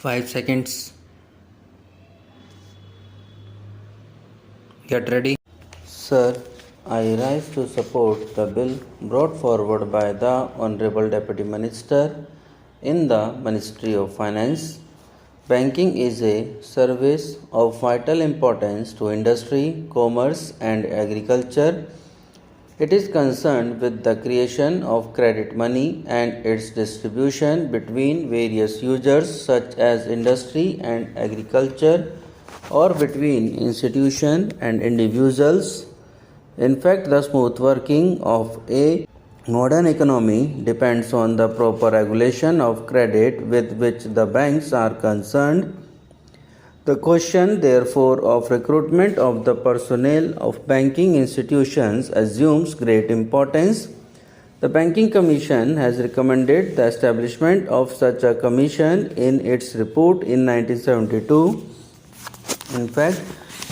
5 seconds. Get ready. Sir, I rise to support the bill brought forward by the Honorable Deputy Minister in the Ministry of Finance. Banking is a service of vital importance to industry, commerce, and agriculture. It is concerned with the creation of credit money and its distribution between various users such as industry and agriculture or between institutions and individuals. In fact, the smooth working of a modern economy depends on the proper regulation of credit with which the banks are concerned. The question, therefore, of recruitment of the personnel of banking institutions assumes great importance. The Banking Commission has recommended the establishment of such a commission in its report in 1972. In fact,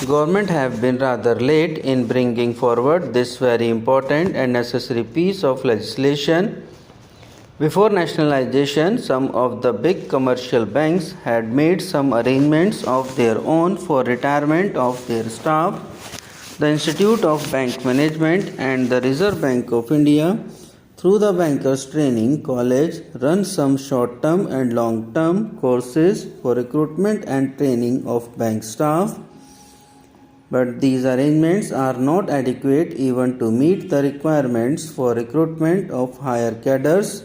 government have been rather late in bringing forward this very important and necessary piece of legislation. Before nationalization, some of the big commercial banks had made some arrangements of their own for retirement of their staff. The Institute of Bank Management and the Reserve Bank of India, through the Bankers Training College, run some short-term and long-term courses for recruitment and training of bank staff. But these arrangements are not adequate even to meet the requirements for recruitment of higher cadres.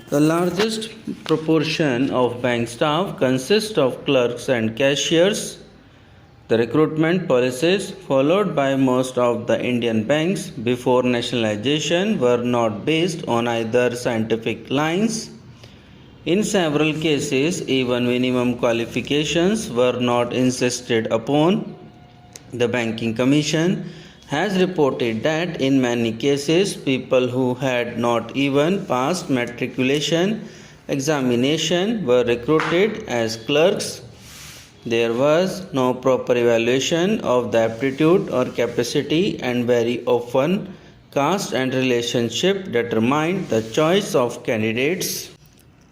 The largest proportion of bank staff consists of clerks and cashiers. The recruitment policies followed by most of the Indian banks before nationalization were not based on either scientific lines. In several cases, even minimum qualifications were not insisted upon. The Banking Commission has reported that in many cases, people who had not even passed matriculation examination were recruited as clerks. There was no proper evaluation of the aptitude or capacity, and very often caste and relationship determined the choice of candidates.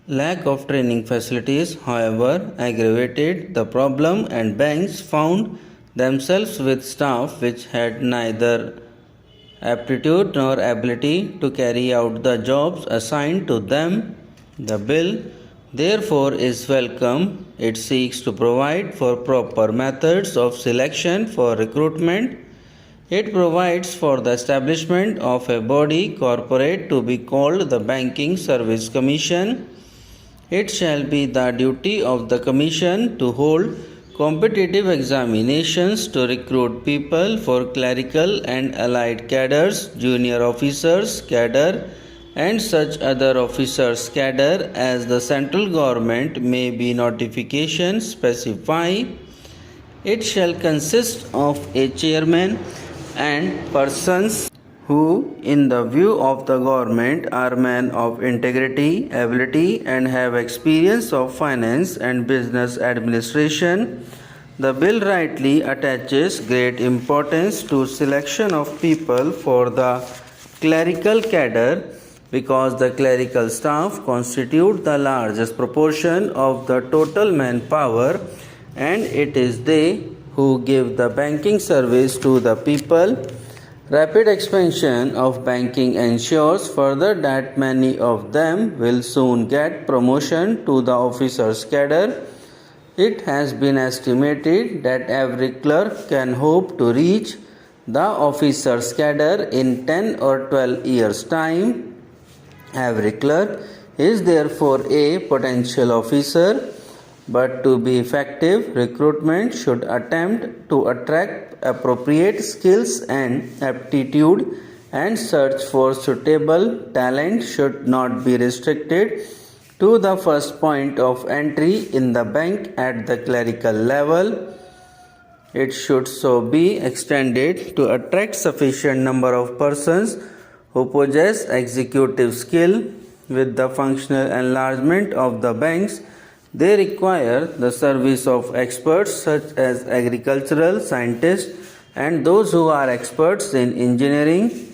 Lack of training facilities, however, aggravated the problem, and banks found themselves with staff which had neither aptitude nor ability to carry out the jobs assigned to them. The bill, therefore, is welcome. It seeks to provide for proper methods of selection for recruitment. It provides for the establishment of a body corporate to be called the Banking Service Commission. It shall be the duty of the Commission to hold competitive examinations to recruit people for clerical and allied cadres, junior officers cadre, and such other officers cadre as the central government may be notification specify. It shall consist of a chairman and persons who, in the view of the government, are men of integrity, ability, and have experience of finance and business administration. The bill rightly attaches great importance to selection of people for the clerical cadre because the clerical staff constitute the largest proportion of the total manpower, and it is they who give the banking service to the people. Rapid expansion of banking ensures further that many of them will soon get promotion to the officers' cadre. It has been estimated that every clerk can hope to reach the officers' cadre in 10 or 12 years' time. Every clerk is therefore a potential officer. But to be effective, recruitment should attempt to attract appropriate skills and aptitude, and search for suitable talent should not be restricted to the first point of entry in the bank at the clerical level. It should so be extended to attract sufficient number of persons who possess executive skill. With the functional enlargement of the banks, they require the service of experts such as agricultural scientists and those who are experts in engineering.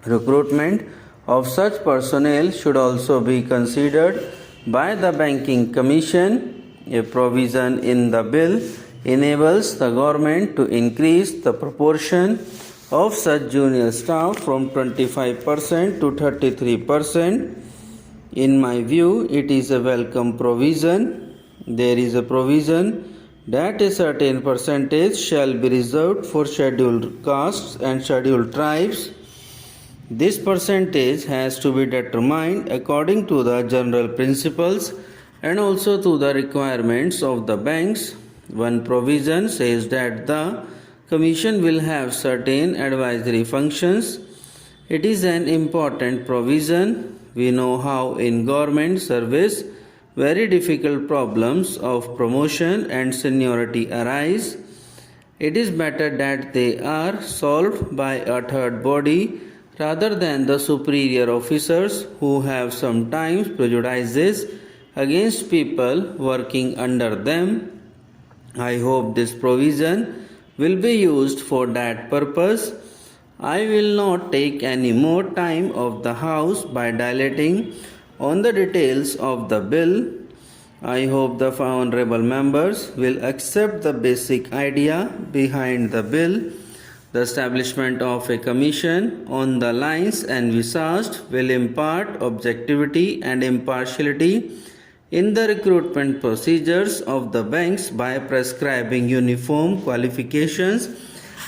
Recruitment of such personnel should also be considered by the Banking Commission. A provision in the bill enables the government to increase the proportion of such junior staff from 25% to 33%. In my view, it is a welcome provision. There is a provision that a certain percentage shall be reserved for scheduled castes and scheduled tribes. This percentage has to be determined according to the general principles and also to the requirements of the banks. One provision says that the Commission will have certain advisory functions. It is an important provision. We know how in government service very difficult problems of promotion and seniority arise. It is better that they are solved by a third body rather than the superior officers who have sometimes prejudices against people working under them. I hope this provision will be used for that purpose. I will not take any more time of the House by dilating on the details of the bill. I hope the honorable members will accept the basic idea behind the bill. The establishment of a commission on the lines envisaged will impart objectivity and impartiality in the recruitment procedures of the banks by prescribing uniform qualifications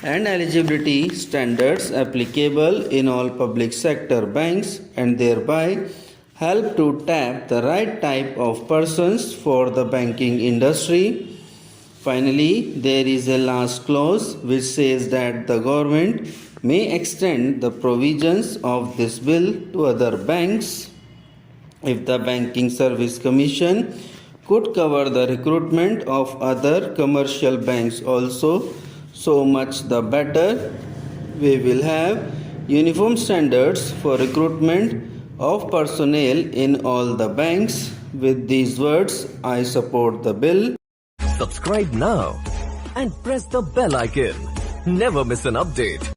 and eligibility standards applicable in all public sector banks and thereby help to tap the right type of persons for the banking industry. Finally, there is a last clause which says that the government may extend the provisions of this bill to other banks. If the Banking Service Commission could cover the recruitment of other commercial banks also, so much the better. We will have uniform standards for recruitment of personnel in all the banks. With these words, I support the bill. Subscribe now and press the bell icon. Never miss an update.